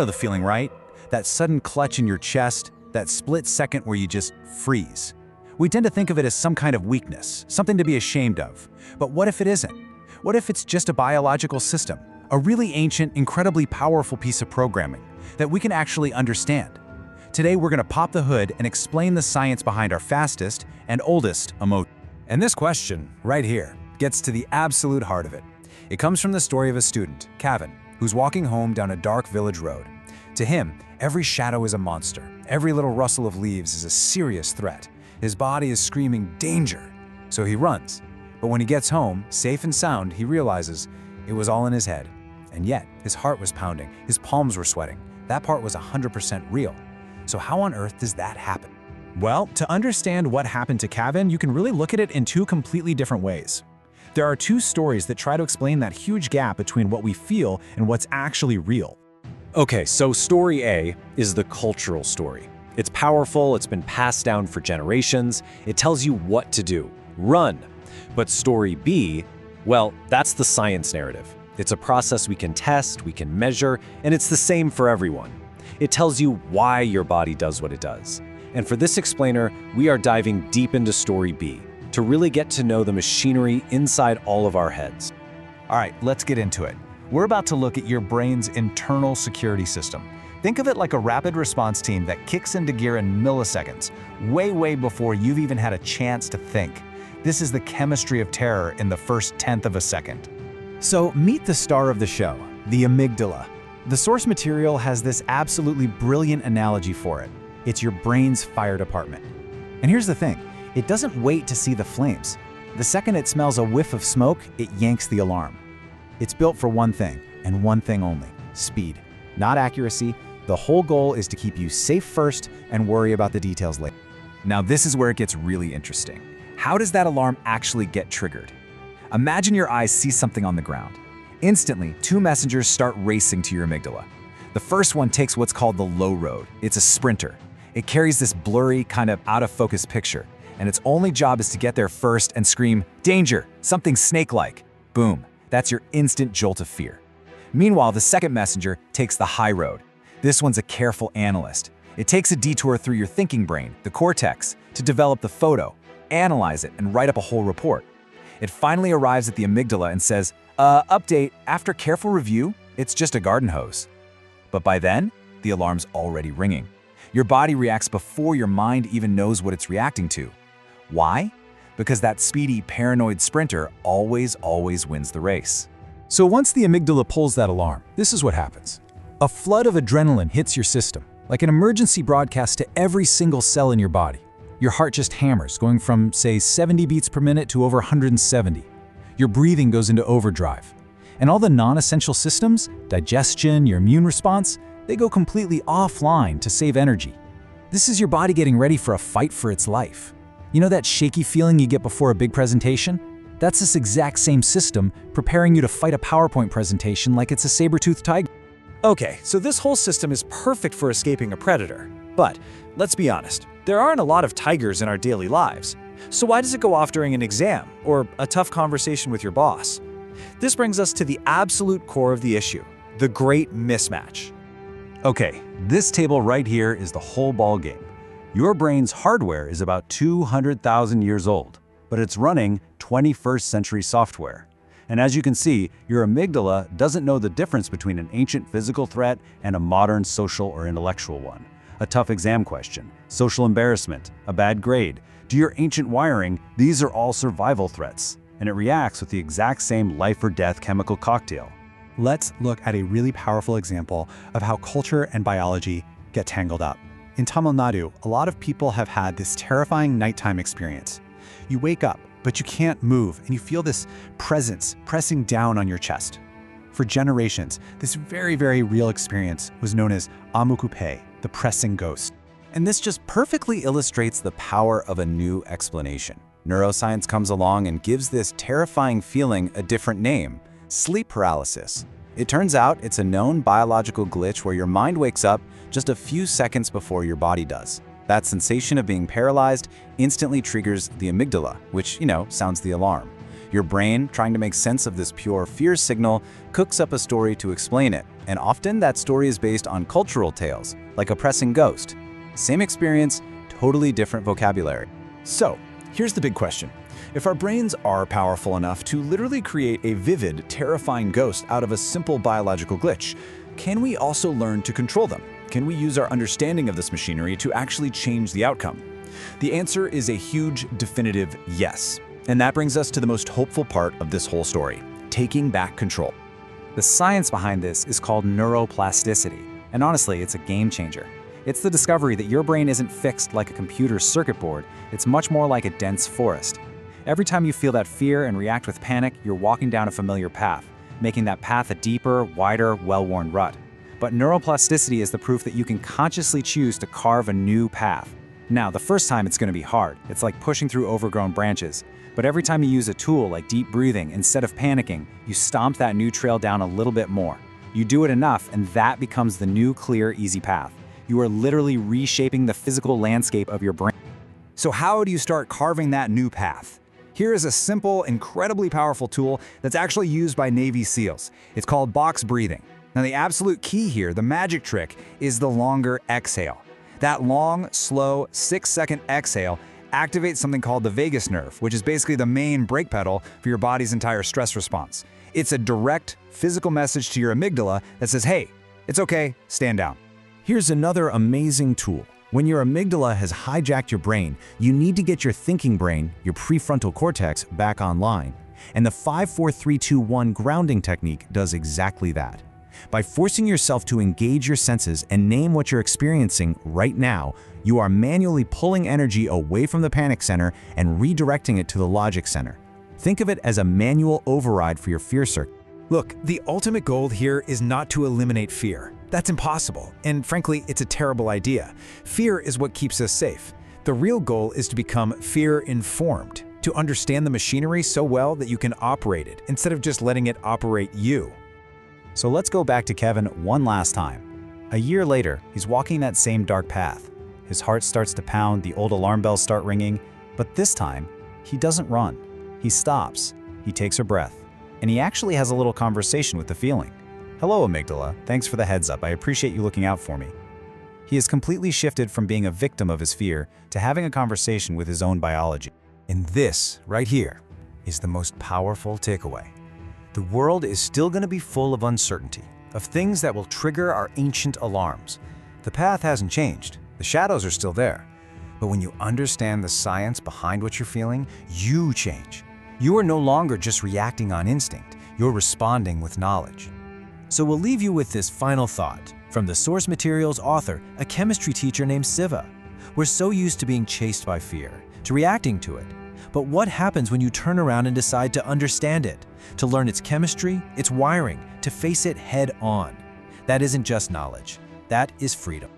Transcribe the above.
know the feeling, right? That sudden clutch in your chest, that split second where you just freeze. We tend to think of it as some kind of weakness, something to be ashamed of. But what if it isn't? What if it's just a biological system, a really ancient, incredibly powerful piece of programming that we can actually understand? Today, we're going to pop the hood and explain the science behind our fastest and oldest emotion. And this question, right here, gets to the absolute heart of it. It comes from the story of a student, Kevin, who's walking home down a dark village road. To him, every shadow is a monster. Every little rustle of leaves is a serious threat. His body is screaming danger, so he runs. But when he gets home, safe and sound, he realizes it was all in his head. And yet, his heart was pounding, his palms were sweating. That part was 100% real. So how on earth does that happen? Well, to understand what happened to Kevin, you can really look at it in two completely different ways. There are two stories that try to explain that huge gap between what we feel and what's actually real. Okay, so story A is the cultural story. It's powerful, it's been passed down for generations, it tells you what to do, run. But story B, well, that's the science narrative. It's a process we can test, we can measure, and it's the same for everyone. It tells you why your body does what it does. And for this explainer, we are diving deep into story B to really get to know the machinery inside all of our heads. All right, let's get into it. We're about to look at your brain's internal security system. Think of it like a rapid response team that kicks into gear in milliseconds, way before you've even had a chance to think. This is the chemistry of terror in the first tenth of a second. So meet the star of the show, the amygdala. The source material has this absolutely brilliant analogy for it. It's your brain's fire department. And here's the thing, it doesn't wait to see the flames. The second it smells a whiff of smoke, it yanks the alarm. It's built for one thing, and one thing only, speed, not accuracy. The whole goal is to keep you safe first and worry about the details later. Now this is where it gets really interesting. How does that alarm actually get triggered? Imagine your eyes see something on the ground. Instantly, two messengers start racing to your amygdala. The first one takes what's called the low road. It's a sprinter. It carries this blurry, kind of out-of-focus picture, and its only job is to get there first and scream, "Danger!" Something snake-like. Boom. That's your instant jolt of fear. Meanwhile, the second messenger takes the high road. This one's a careful analyst. It takes a detour through your thinking brain, the cortex, to develop the photo, analyze it, and write up a whole report. It finally arrives at the amygdala and says, update, after careful review, it's just a garden hose. But by then, the alarm's already ringing. Your body reacts before your mind even knows what it's reacting to. Why? Because that speedy, paranoid sprinter always wins the race. So once the amygdala pulls that alarm, this is what happens. A flood of adrenaline hits your system, like an emergency broadcast to every single cell in your body. Your heart just hammers, going from, say, 70 beats per minute to over 170. Your breathing goes into overdrive. And all the non-essential systems, digestion, your immune response, they go completely offline to save energy. This is your body getting ready for a fight for its life. You know that shaky feeling you get before a big presentation? That's this exact same system preparing you to fight a PowerPoint presentation like it's a saber-toothed tiger. Okay, so this whole system is perfect for escaping a predator. But let's be honest, there aren't a lot of tigers in our daily lives. So why does it go off during an exam or a tough conversation with your boss? This brings us to the absolute core of the issue, the great mismatch. Okay, this table right here is the whole ball game. Your brain's hardware is about 200,000 years old, but it's running 21st century software. And as you can see, your amygdala doesn't know the difference between an ancient physical threat and a modern social or intellectual one. A tough exam question, social embarrassment, a bad grade. To your ancient wiring, these are all survival threats, and it reacts with the exact same life or death chemical cocktail. Let's look at a really powerful example of how culture and biology get tangled up. In Tamil Nadu, a lot of people have had this terrifying nighttime experience. You wake up, but you can't move, and you feel this presence pressing down on your chest. For generations, this very real experience was known as Amukupe, the pressing ghost. And this just perfectly illustrates the power of a new explanation. Neuroscience comes along and gives this terrifying feeling a different name, sleep paralysis. It turns out it's a known biological glitch where your mind wakes up just a few seconds before your body does. That sensation of being paralyzed instantly triggers the amygdala, which, sounds the alarm. Your brain, trying to make sense of this pure fear signal, cooks up a story to explain it, And often that story is based on cultural tales, like Oppressing Ghost. Same experience, totally different vocabulary. So, here's the big question. If our brains are powerful enough to literally create a vivid, terrifying ghost out of a simple biological glitch, can we also learn to control them? Can we use our understanding of this machinery to actually change the outcome? The answer is a huge, definitive yes. And that brings us to the most hopeful part of this whole story, taking back control. The science behind this is called neuroplasticity, and honestly, it's a game changer. It's the discovery that your brain isn't fixed like a computer's circuit board, it's much more like a dense forest. Every time you feel that fear and react with panic, you're walking down a familiar path, making that path a deeper, wider, well-worn rut. But neuroplasticity is the proof that you can consciously choose to carve a new path. Now, the first time it's going to be hard. It's like pushing through overgrown branches. But every time you use a tool like deep breathing, instead of panicking, you stomp that new trail down a little bit more. You do it enough, and that becomes the new, clear, easy path. You are literally reshaping the physical landscape of your brain. So how do you start carving that new path? Here is a simple, incredibly powerful tool that's actually used by Navy SEALs. It's called box breathing. Now the absolute key here, the magic trick, is the longer exhale. That long, slow, 6-second exhale activates something called the vagus nerve, which is basically the main brake pedal for your body's entire stress response. It's a direct, physical message to your amygdala that says, hey, it's okay, stand down. Here's another amazing tool. When your amygdala has hijacked your brain, you need to get your thinking brain, your prefrontal cortex, back online. And the 5-4-3-2-1 grounding technique does exactly that. By forcing yourself to engage your senses and name what you're experiencing right now, you are manually pulling energy away from the panic center and redirecting it to the logic center. Think of it as a manual override for your fear circuit. Look, the ultimate goal here is not to eliminate fear. That's impossible, and frankly, it's a terrible idea. Fear is what keeps us safe. The real goal is to become fear-informed, to understand the machinery so well that you can operate it, instead of just letting it operate you. So let's go back to Kevin one last time. A year later, he's walking that same dark path. His heart starts to pound, the old alarm bells start ringing, but this time, he doesn't run. He stops, he takes a breath, and he actually has a little conversation with the feeling. Hello, amygdala. Thanks for the heads up. I appreciate you looking out for me. He has completely shifted from being a victim of his fear to having a conversation with his own biology. And this, right here, is the most powerful takeaway. The world is still going to be full of uncertainty, of things that will trigger our ancient alarms. The path hasn't changed. The shadows are still there. But when you understand the science behind what you're feeling, you change. You are no longer just reacting on instinct. You're responding with knowledge. So we'll leave you with this final thought from the source material's author, a chemistry teacher named Siva. We're so used to being chased by fear, to reacting to it. But what happens when you turn around and decide to understand it, to learn its chemistry, its wiring, to face it head on? That isn't just knowledge. That is freedom.